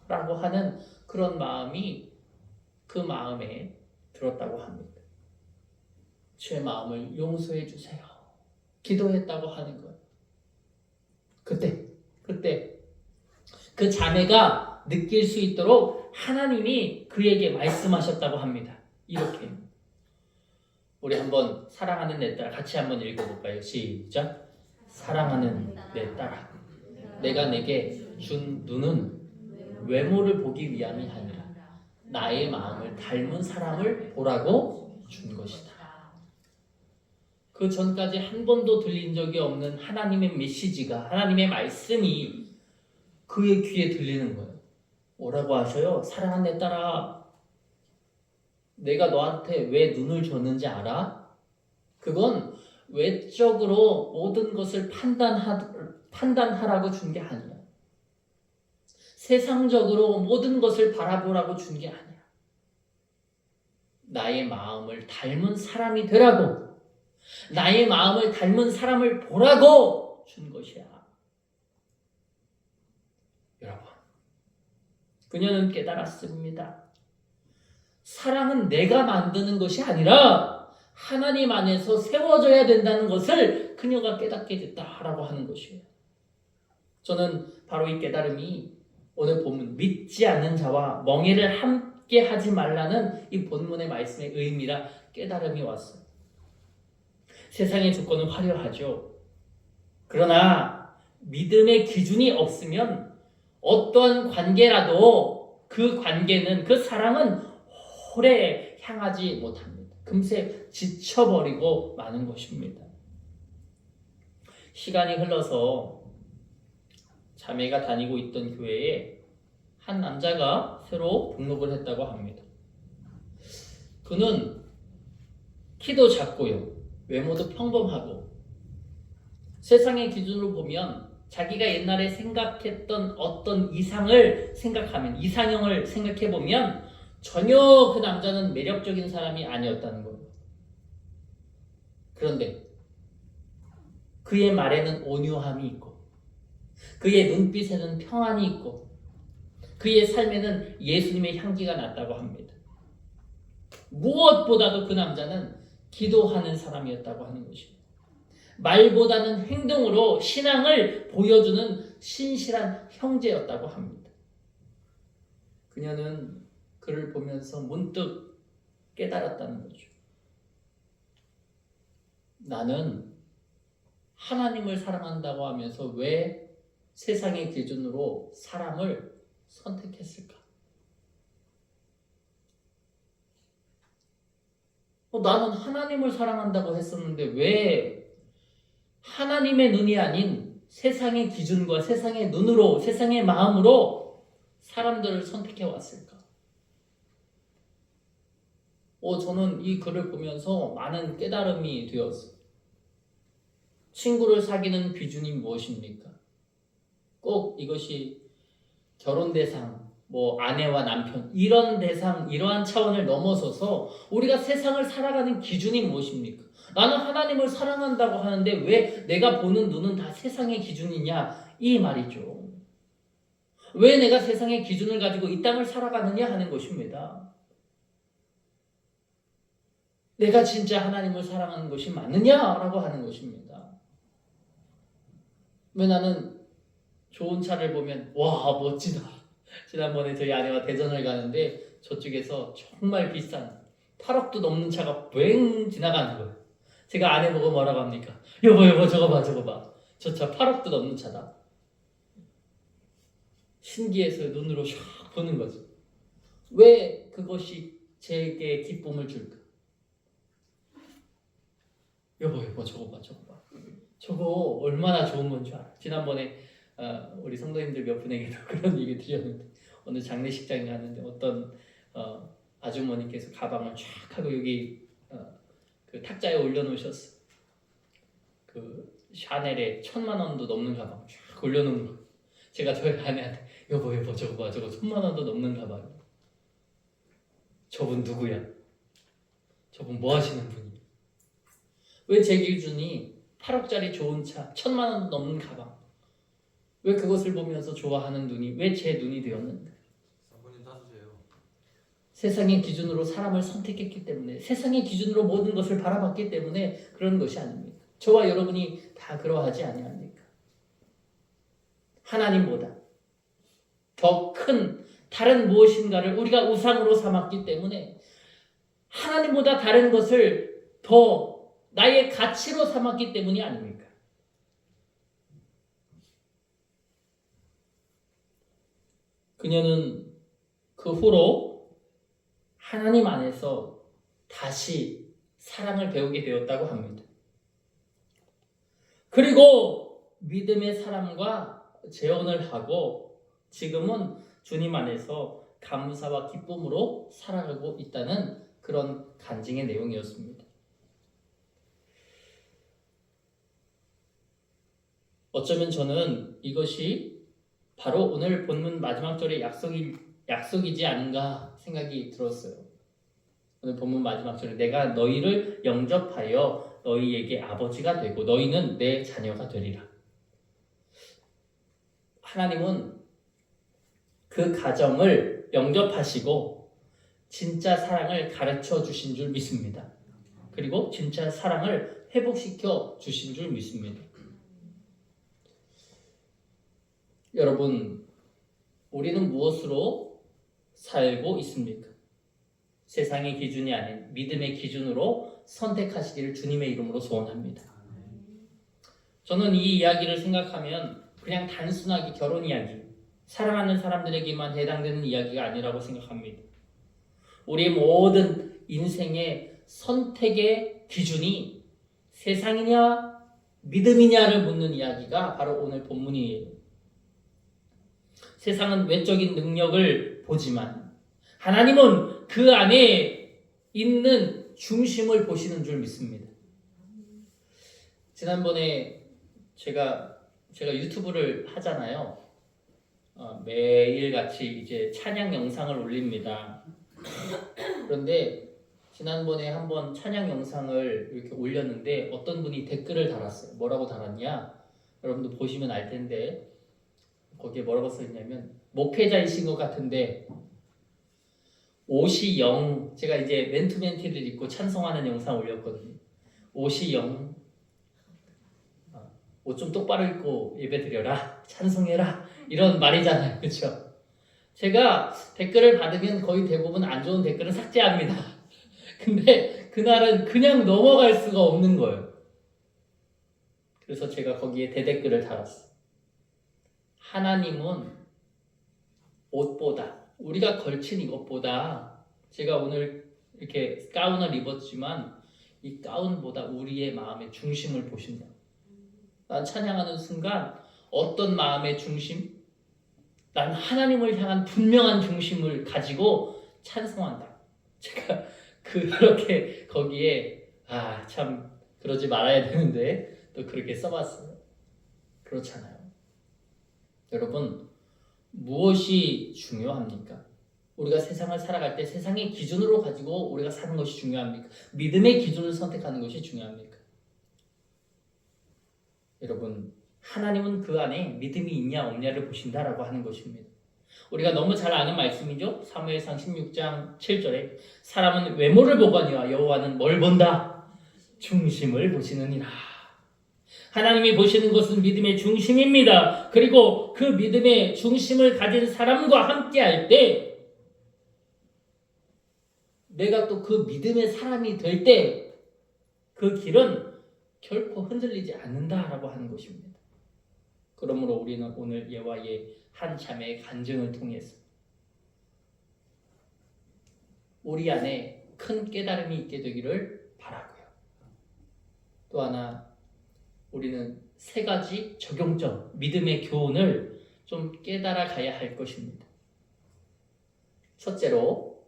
라고 하는 그런 마음이 그 마음에 들었다고 합니다. 제 마음을 용서해 주세요 기도했다고 하는 거예요. 그때 그 자매가 느낄 수 있도록 하나님이 그에게 말씀하셨다고 합니다. 이렇게 우리 한번 사랑하는 내 딸 같이 한번 읽어볼까요? 시작. 사랑하는 내 딸아, 내가 내게 준 눈은 외모를 보기 위함이 아니라 나의 마음을 닮은 사람을 보라고 준 것이다. 그 전까지 한 번도 들린 적이 없는 하나님의 메시지가, 하나님의 말씀이 그의 귀에 들리는 거예요. 뭐라고 하셔요? 사랑하는 내 딸아, 내가 너한테 왜 눈을 줬는지 알아? 그건 외적으로 모든 것을 판단하라고 준 게 아니야. 세상적으로 모든 것을 바라보라고 준 게 아니야. 나의 마음을 닮은 사람이 되라고, 나의 마음을 닮은 사람을 보라고 준 것이야. 여러분, 그녀는 깨달았습니다. 사랑은 내가 만드는 것이 아니라 하나님 안에서 세워져야 된다는 것을 그녀가 깨닫게 됐다라고 하는 것이에요. 저는 바로 이 깨달음이 오늘 본문 믿지 않는 자와 멍에를 함께 하지 말라는 이 본문의 말씀의 의미라 깨달음이 왔어요. 세상의 조건은 화려하죠. 그러나 믿음의 기준이 없으면 어떠한 관계라도 그 관계는, 그 사랑은 오래 향하지 못합니다. 금세 지쳐버리고 마는 것입니다. 시간이 흘러서 자매가 다니고 있던 교회에 한 남자가 새로 등록을 했다고 합니다. 그는 키도 작고요, 외모도 평범하고, 세상의 기준으로 보면 자기가 옛날에 생각했던 어떤 이상을 생각하면, 이상형을 생각해보면 전혀 그 남자는 매력적인 사람이 아니었다는 거예요. 그런데 그의 말에는 온유함이 있고, 그의 눈빛에는 평안이 있고, 그의 삶에는 예수님의 향기가 났다고 합니다. 무엇보다도 그 남자는 기도하는 사람이었다고 하는 것입니다. 말보다는 행동으로 신앙을 보여주는 신실한 형제였다고 합니다. 그녀는 그를 보면서 문득 깨달았다는 거죠. 나는 하나님을 사랑한다고 하면서 왜 세상의 기준으로 사람을 선택했을까? 나는 하나님을 사랑한다고 했었는데 왜 하나님의 눈이 아닌 세상의 기준과 세상의 눈으로, 세상의 마음으로 사람들을 선택해 왔을까? 저는 이 글을 보면서 많은 깨달음이 되었어요. 친구를 사귀는 기준이 무엇입니까? 꼭 이것이 결혼 대상, 아내와 남편, 이런 대상, 이러한 차원을 넘어서서 우리가 세상을 살아가는 기준이 무엇입니까? 나는 하나님을 사랑한다고 하는데 왜 내가 보는 눈은 다 세상의 기준이냐? 이 말이죠. 왜 내가 세상의 기준을 가지고 이 땅을 살아가느냐 하는 것입니다. 내가 진짜 하나님을 사랑하는 것이 맞느냐라고 하는 것입니다. 왜 나는 좋은 차를 보면 와 멋지다. 지난번에 저희 아내와 대전을 가는데 저쪽에서 정말 비싼 8억도 넘는 차가 뱅 지나가는 거예요. 제가 아내 보고 뭐라고 합니까? 여보 저거 봐. 저 차 8억도 넘는 차다. 신기해서 눈으로 샥 보는 거죠. 왜 그것이 제게 기쁨을 줄까? 여보 저거 봐. 저거 얼마나 좋은 건 줄 알아. 지난번에 우리 성도님들 몇 분에게도 그런 얘기 드렸는데, 어느 장례식장에 갔는데 어떤 아주머니께서 가방을 쫙 하고 여기 그 탁자에 올려놓으셨어. 그 샤넬에 1,000만 원도 넘는 가방 쫙 올려놓은 거. 제가 저희 아내한테 여보 저거 봐. 저거 1,000만 원도 넘는 가방. 저분 누구야? 저분 뭐 하시는 분이야? 왜 제 기준이 8억짜리 좋은 차, 1,000만 원도 넘는 가방, 왜 그것을 보면서 좋아하는 눈이 왜 제 눈이 되었는데? 사모님 따주세요. 세상의 기준으로 사람을 선택했기 때문에, 세상의 기준으로 모든 것을 바라봤기 때문에 그런 것이 아닙니까? 저와 여러분이 다 그러하지 아니합니까? 하나님보다 더 큰 다른 무엇인가를 우리가 우상으로 삼았기 때문에, 하나님보다 다른 것을 더 나의 가치로 삼았기 때문이 아닙니까? 그녀는 그 후로 하나님 안에서 다시 사랑을 배우게 되었다고 합니다. 그리고 믿음의 사람과 재혼을 하고 지금은 주님 안에서 감사와 기쁨으로 살아가고 있다는 그런 간증의 내용이었습니다. 어쩌면 저는 이것이 바로 오늘 본문 마지막 절의 약속이지 않은가 생각이 들었어요. 오늘 본문 마지막 절에 내가 너희를 영접하여 너희에게 아버지가 되고 너희는 내 자녀가 되리라. 하나님은 그 가정을 영접하시고 진짜 사랑을 가르쳐 주신 줄 믿습니다. 그리고 진짜 사랑을 회복시켜 주신 줄 믿습니다. 여러분, 우리는 무엇으로 살고 있습니까? 세상의 기준이 아닌 믿음의 기준으로 선택하시기를 주님의 이름으로 소원합니다. 저는 이 이야기를 생각하면 그냥 단순하게 결혼 이야기, 사랑하는 사람들에게만 해당되는 이야기가 아니라고 생각합니다. 우리의 모든 인생의 선택의 기준이 세상이냐 믿음이냐를 묻는 이야기가 바로 오늘 본문이에요. 세상은 외적인 능력을 보지만 하나님은 그 안에 있는 중심을 보시는 줄 믿습니다. 지난번에 제가 유튜브를 하잖아요. 매일 같이 이제 찬양 영상을 올립니다. 그런데 지난번에 한번 찬양 영상을 이렇게 올렸는데 어떤 분이 댓글을 달았어요. 뭐라고 달았냐? 여러분도 보시면 알 텐데 거기에 뭐라고 써있냐면 목회자이신 것 같은데 옷이 영, 제가 이제 맨투맨티를 입고 찬송하는 영상 올렸거든요. 옷이 영, 옷 좀 똑바로 입고 예배드려라, 찬송해라, 이런 말이잖아요. 그렇죠? 제가 댓글을 받으면 거의 대부분 안 좋은 댓글은 삭제합니다. 근데 그날은 그냥 넘어갈 수가 없는 거예요. 그래서 제가 거기에 대댓글을 달았어요. 하나님은 옷보다, 우리가 걸친 이것보다, 제가 오늘 이렇게 가운을 입었지만 이 가운보다 우리의 마음의 중심을 보신다. 난 찬양하는 순간 어떤 마음의 중심? 난 하나님을 향한 분명한 중심을 가지고 찬송한다. 제가 그렇게 거기에 참 그러지 말아야 되는데 또 그렇게 써봤어요. 그렇잖아요. 여러분, 무엇이 중요합니까? 우리가 세상을 살아갈 때 세상의 기준으로 가지고 우리가 사는 것이 중요합니까? 믿음의 기준을 선택하는 것이 중요합니까? 여러분, 하나님은 그 안에 믿음이 있냐 없냐를 보신다라고 하는 것입니다. 우리가 너무 잘 아는 말씀이죠. 사무엘상 16장 7절에 사람은 외모를 보거니와 여호와는 뭘 본다? 중심을 보시느니라. 하나님이 보시는 것은 믿음의 중심입니다. 그리고 그 믿음의 중심을 가진 사람과 함께 할 때 내가 또 그 믿음의 사람이 될 때 그 길은 결코 흔들리지 않는다라고 하는 것입니다. 그러므로 우리는 오늘 예와의 한 자매의 간증을 통해서 우리 안에 큰 깨달음이 있게 되기를 바라고요. 또 하나, 우리는 세 가지 적용점, 믿음의 교훈을 좀 깨달아 가야 할 것입니다. 첫째로,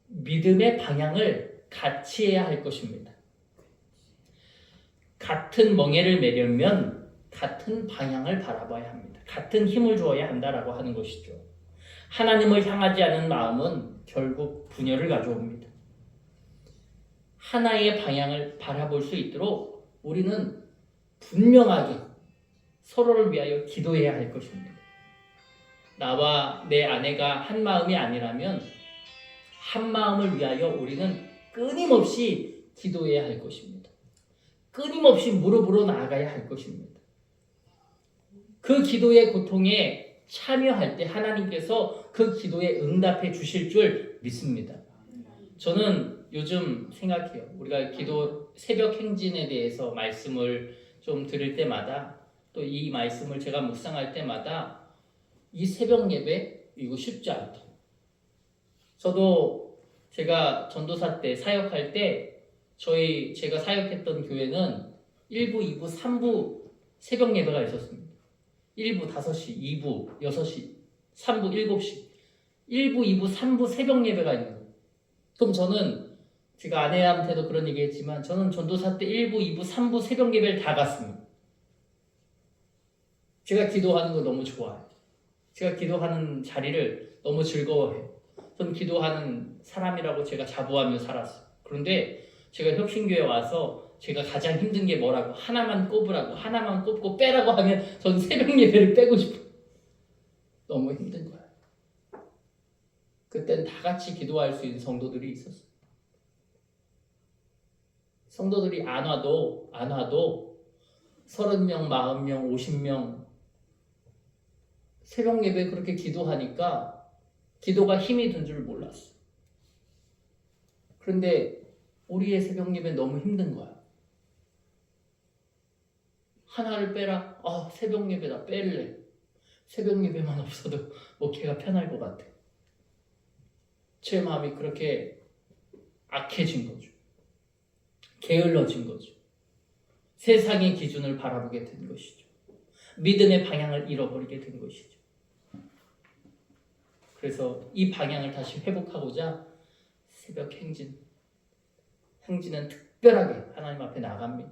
믿음의 방향을 같이 해야 할 것입니다. 같은 멍에를 매려면 같은 방향을 바라봐야 합니다. 같은 힘을 주어야 한다라고 하는 것이죠. 하나님을 향하지 않은 마음은 결국 분열을 가져옵니다. 하나의 방향을 바라볼 수 있도록 우리는 분명하게 서로를 위하여 기도해야 할 것입니다. 나와 내 아내가 한 마음이 아니라면 한 마음을 위하여 우리는 끊임없이 기도해야 할 것입니다. 끊임없이 무릎으로 나아가야 할 것입니다. 그 기도의 고통에 참여할 때 하나님께서 그 기도에 응답해 주실 줄 믿습니다. 저는 요즘 생각해요. 우리가 기도 새벽 행진에 대해서 말씀을 좀 들을 때마다 또 이 말씀을 제가 묵상할 때마다 이 새벽 예배 이거 쉽지 않다. 저도 제가 전도사 때 사역할 때 제가 사역했던 교회는 1부, 2부, 3부 새벽 예배가 있었습니다. 1부 5시, 2부 6시, 3부 7시, 1부, 2부, 3부 새벽 예배가 있는 거예요. 그럼 저는 제가 아내한테도 그런 얘기 했지만 저는 전도사 때 1부, 2부, 3부 새벽 예배를 다 갔습니다. 제가 기도하는 거 너무 좋아요. 제가 기도하는 자리를 너무 즐거워해요. 전 기도하는 사람이라고 제가 자부하며 살았어요. 그런데 제가 혁신교회 와서 제가 가장 힘든 게 뭐라고 하나만 꼽으라고 하나만 꼽고 빼라고 하면 전 새벽 예배를 빼고 싶어요. 너무 힘든 거야. 그땐 다 같이 기도할 수 있는 성도들이 있었어요. 성도들이 안 와도 30명, 40명, 50명 새벽 예배 그렇게 기도하니까 기도가 힘이 든 줄 몰랐어. 그런데 우리의 새벽 예배 너무 힘든 거야. 하나를 빼라. 새벽 예배다 뺄래. 새벽 예배만 없어도 목회가 편할 것 같아. 제 마음이 그렇게 악해진 거죠. 게을러진 거죠. 세상의 기준을 바라보게 된 것이죠. 믿음의 방향을 잃어버리게 된 것이죠. 그래서 이 방향을 다시 회복하고자 새벽 행진은 특별하게 하나님 앞에 나갑니다.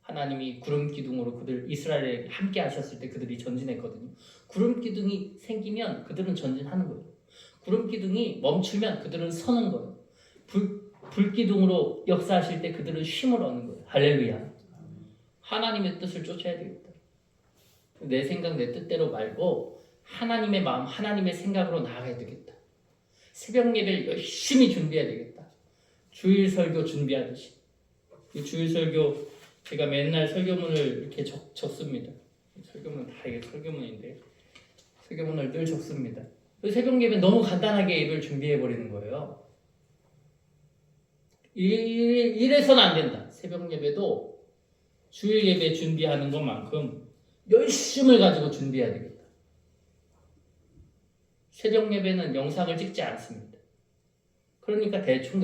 하나님이 구름 기둥으로 그들 이스라엘에 함께 하셨을 때 그들이 전진했거든요. 구름 기둥이 생기면 그들은 전진하는 거예요. 구름 기둥이 멈추면 그들은 서는 거예요. 불 기둥으로 역사하실 때 그들은 쉼을 얻는 거예요. 할렐루야. 하나님의 뜻을 쫓아야 되겠다. 내 생각 내 뜻대로 말고 하나님의 마음 하나님의 생각으로 나아가야 되겠다. 새벽 예배를 열심히 준비해야 되겠다. 주일 설교 준비하듯이. 이 주일 설교 제가 맨날 설교문을 이렇게 적습니다. 설교문 다 이게 설교문인데 설교문을 늘 적습니다. 새벽 예배 너무 간단하게 예배를 준비해 버리는 거예요. 이래서는 안 된다. 새벽 예배도 주일 예배 준비하는 것만큼 열심을 가지고 준비해야 되겠다. 새벽 예배는 영상을 찍지 않습니다. 그러니까 대충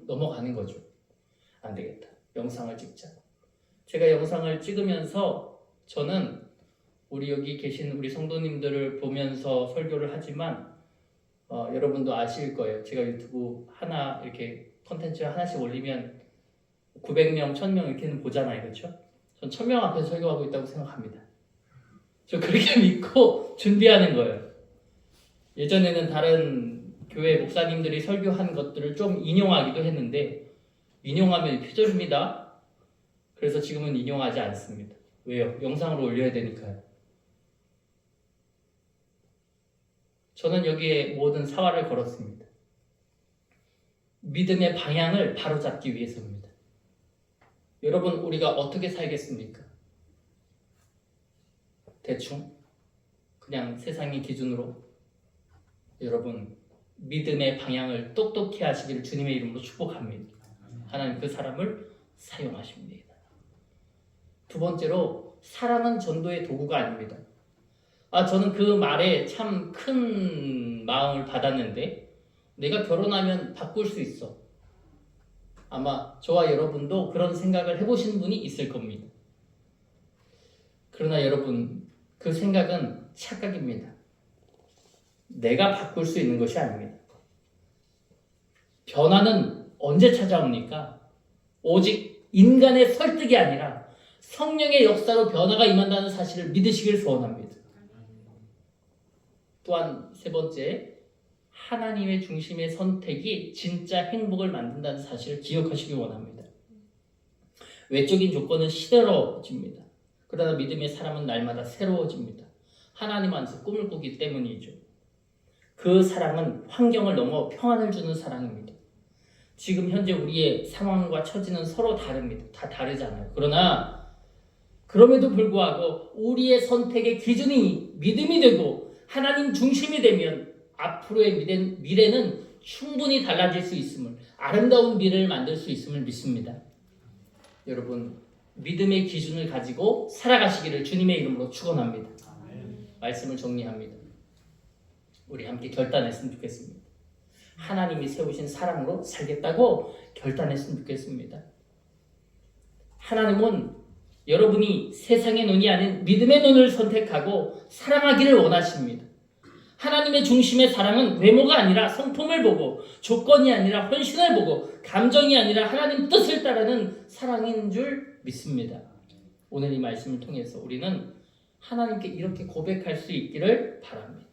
넘어가는 거죠. 안 되겠다. 영상을 찍자. 제가 영상을 찍으면서 저는 우리 여기 계신 우리 성도님들을 보면서 설교를 하지만 여러분도 아실 거예요. 제가 유튜브 하나 이렇게 콘텐츠 하나씩 올리면 900명, 1000명 이렇게는 보잖아요. 그렇죠? 전 1000명 앞에서 설교하고 있다고 생각합니다. 저 그렇게 믿고 준비하는 거예요. 예전에는 다른 교회 목사님들이 설교한 것들을 좀 인용하기도 했는데 인용하면 표절입니다. 그래서 지금은 인용하지 않습니다. 왜요? 영상으로 올려야 되니까요. 저는 여기에 모든 사활을 걸었습니다. 믿음의 방향을 바로잡기 위해서입니다. 여러분, 우리가 어떻게 살겠습니까? 대충 그냥 세상의 기준으로 여러분 믿음의 방향을 똑똑히 하시기를 주님의 이름으로 축복합니다. 하나님 그 사람을 사용하십니다. 두 번째로 사랑은 전도의 도구가 아닙니다. 저는 그 말에 참 큰 마음을 받았는데 내가 결혼하면 바꿀 수 있어. 아마 저와 여러분도 그런 생각을 해보신 분이 있을 겁니다. 그러나 여러분 그 생각은 착각입니다. 내가 바꿀 수 있는 것이 아닙니다. 변화는 언제 찾아옵니까? 오직 인간의 설득이 아니라 성령의 역사로 변화가 임한다는 사실을 믿으시길 소원합니다. 또한 세 번째, 하나님의 중심의 선택이 진짜 행복을 만든다는 사실을 기억하시기 원합니다. 외적인 조건은 시들어집니다. 그러나 믿음의 사람은 날마다 새로워집니다. 하나님 안에서 꿈을 꾸기 때문이죠. 그 사랑은 환경을 넘어 평안을 주는 사랑입니다. 지금 현재 우리의 상황과 처지는 서로 다릅니다. 다 다르잖아요. 그러나 그럼에도 불구하고 우리의 선택의 기준이 믿음이 되고 하나님 중심이 되면 앞으로의 미래는 충분히 달라질 수 있음을, 아름다운 미래를 만들 수 있음을 믿습니다. 여러분, 믿음의 기준을 가지고 살아가시기를 주님의 이름으로 축원합니다. 말씀을 정리합니다. 우리 함께 결단했으면 좋겠습니다. 하나님이 세우신 사랑으로 살겠다고 결단했으면 좋겠습니다. 하나님은 여러분이 세상의 눈이 아닌 믿음의 눈을 선택하고 사랑하기를 원하십니다. 하나님의 중심의 사랑은 외모가 아니라 성품을 보고 조건이 아니라 헌신을 보고 감정이 아니라 하나님 뜻을 따르는 사랑인 줄 믿습니다. 오늘 이 말씀을 통해서 우리는 하나님께 이렇게 고백할 수 있기를 바랍니다.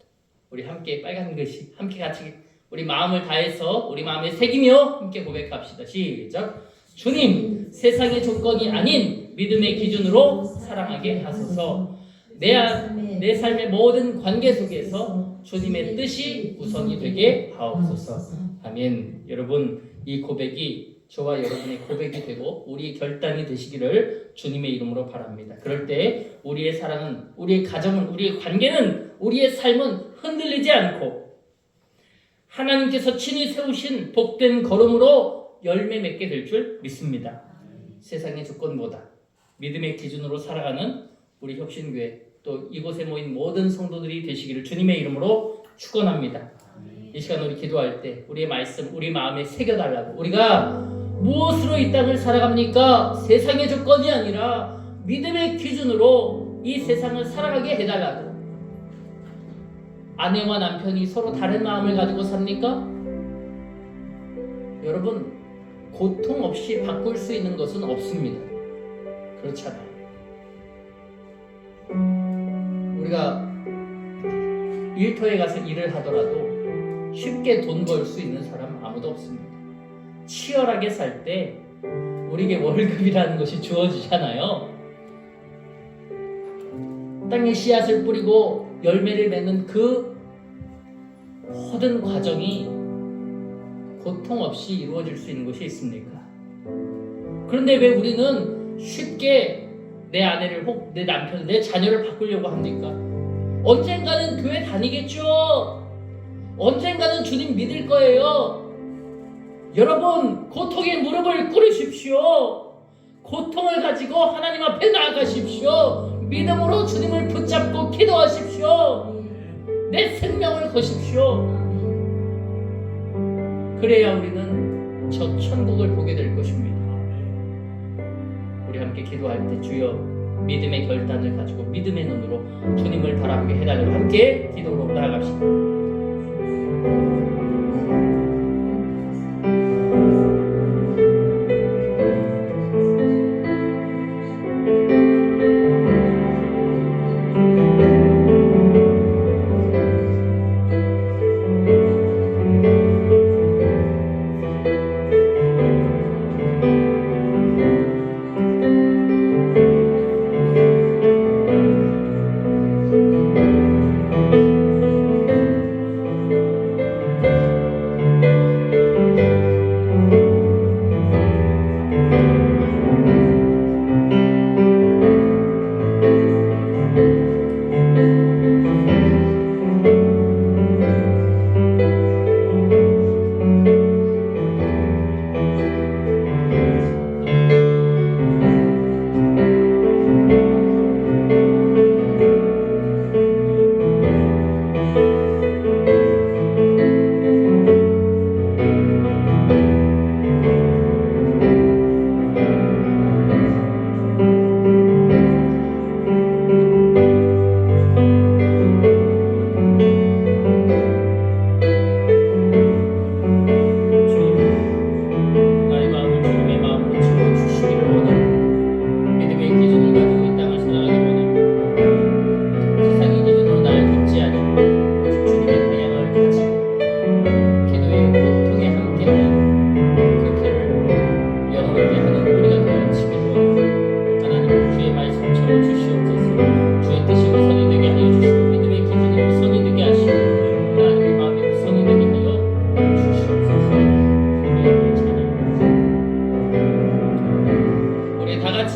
우리 함께 빨간 글씨 함께 같이 우리 마음을 다해서 우리 마음에 새기며 함께 고백합시다. 시작. 주님, 세상의 조건이 아닌 믿음의 기준으로 사랑하게 하소서. 내 삶의 모든 관계 속에서 주님의 뜻이 우선이 되게 하옵소서. 아멘. 여러분, 이 고백이 저와 여러분의 고백이 되고 우리의 결단이 되시기를 주님의 이름으로 바랍니다. 그럴 때 우리의 사랑은, 우리의 가정은, 우리의 관계는, 우리의 삶은 흔들리지 않고 하나님께서 친히 세우신 복된 걸음으로 열매 맺게 될 줄 믿습니다. 세상의 조건보다 믿음의 기준으로 살아가는 우리 혁신교회 또 이곳에 모인 모든 성도들이 되시기를 주님의 이름으로 축원합니다. 이 시간 우리 기도할 때 우리의 말씀 우리 마음에 새겨달라고, 우리가 무엇으로 이 땅을 살아갑니까? 세상의 조건이 아니라 믿음의 기준으로 이 세상을 살아가게 해달라고. 아내와 남편이 서로 다른 마음을 가지고 삽니까? 여러분, 고통 없이 바꿀 수 있는 것은 없습니다. 그렇잖아요. 우리가 일터에 가서 일을 하더라도 쉽게 돈 벌 수 있는 사람 아무도 없습니다. 치열하게 살 때 우리에게 월급이라는 것이 주어지잖아요. 땅에 씨앗을 뿌리고 열매를 맺는 그 모든 과정이 고통 없이 이루어질 수 있는 것이 있습니까? 그런데 왜 우리는 쉽게 내 아내를 혹 내 남편을 내 자녀를 바꾸려고 합니까? 언젠가는 교회 다니겠죠. 언젠가는 주님 믿을 거예요. 여러분, 고통의 무릎을 꿇으십시오. 고통을 가지고 하나님 앞에 나아가십시오. 믿음으로 주님을 붙잡고 기도하십시오. 내 생명을 거십시오. 그래야 우리는 저 천국을 보게 될 것입니다. 우리 함께 기도할 때 주여 믿음의 결단을 가지고 믿음의 눈으로 주님을 바라보게 해달라고 함께 기도로 나아갑시다.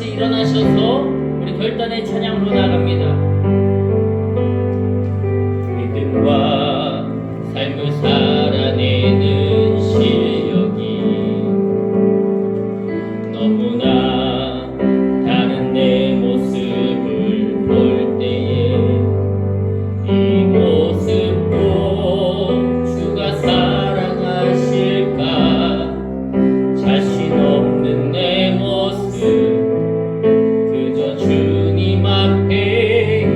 일어나셔서 우리 결단의 찬양으로 나갑니다. 믿음과 삶을 살아내는 실력이 너무나 다른 내 모습을 볼 때에 이 모습도 주가 사랑하실까? 자신 없는 내 모습 주님 앞에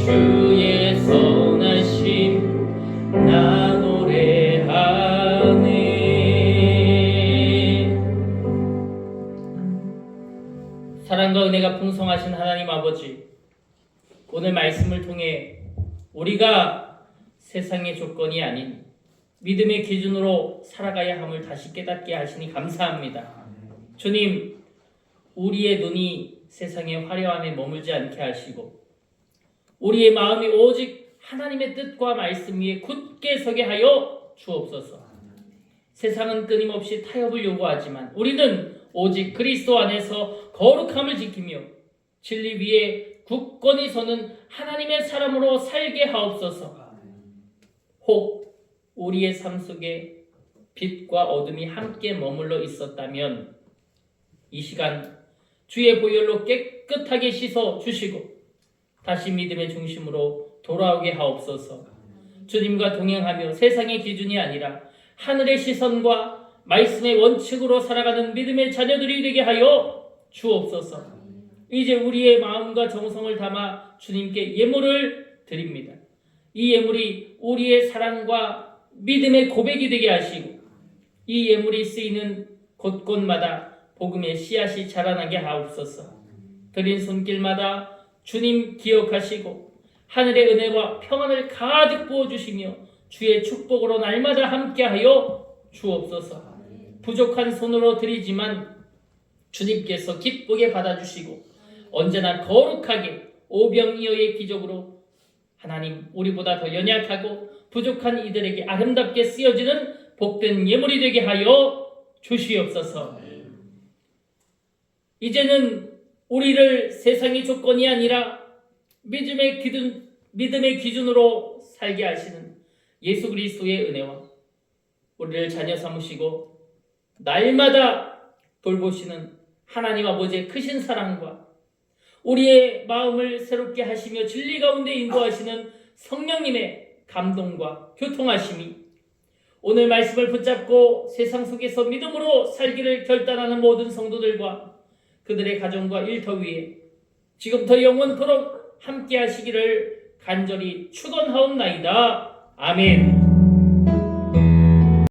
주의 선하심 나 노래하네. 사랑과 은혜가 풍성하신 하나님 아버지, 오늘 말씀을 통해 우리가 세상의 조건이 아닌 믿음의 기준으로 살아가야 함을 다시 깨닫게 하시니 감사합니다. 주님, 우리의 눈이 세상의 화려함에 머물지 않게 하시고 우리의 마음이 오직 하나님의 뜻과 말씀 위에 굳게 서게 하여 주옵소서. 세상은 끊임없이 타협을 요구하지만 우리는 오직 그리스도 안에서 거룩함을 지키며 진리 위에 굳건히 서는 하나님의 사람으로 살게 하옵소서. 혹 우리의 삶 속에 빛과 어둠이 함께 머물러 있었다면 이 시간 주의 보혈로 깨끗하게 씻어 주시고 다시 믿음의 중심으로 돌아오게 하옵소서. 주님과 동행하며 세상의 기준이 아니라 하늘의 시선과 말씀의 원칙으로 살아가는 믿음의 자녀들이 되게 하여 주옵소서. 이제 우리의 마음과 정성을 담아 주님께 예물을 드립니다. 이 예물이 우리의 사랑과 믿음의 고백이 되게 하시고 이 예물이 쓰이는 곳곳마다 복음의 씨앗이 자라나게 하옵소서. 드린 손길마다 주님 기억하시고 하늘의 은혜와 평안을 가득 부어주시며 주의 축복으로 날마다 함께하여 주옵소서. 부족한 손으로 드리지만 주님께서 기쁘게 받아주시고 언제나 거룩하게 오병이어의 기적으로 하나님 우리보다 더 연약하고 부족한 이들에게 아름답게 쓰여지는 복된 예물이 되게 하여 주시옵소서. 이제는 우리를 세상의 조건이 아니라 믿음의 기준으로 살게 하시는 예수 그리스도의 은혜와 우리를 자녀 삼으시고 날마다 돌보시는 하나님 아버지의 크신 사랑과 우리의 마음을 새롭게 하시며 진리 가운데 인도하시는 성령님의 감동과 교통하심이 오늘 말씀을 붙잡고 세상 속에서 믿음으로 살기를 결단하는 모든 성도들과 그들의 가정과 일터 위에 지금부터 영원토록 함께 하시기를 간절히 축원하옵나이다. 아멘.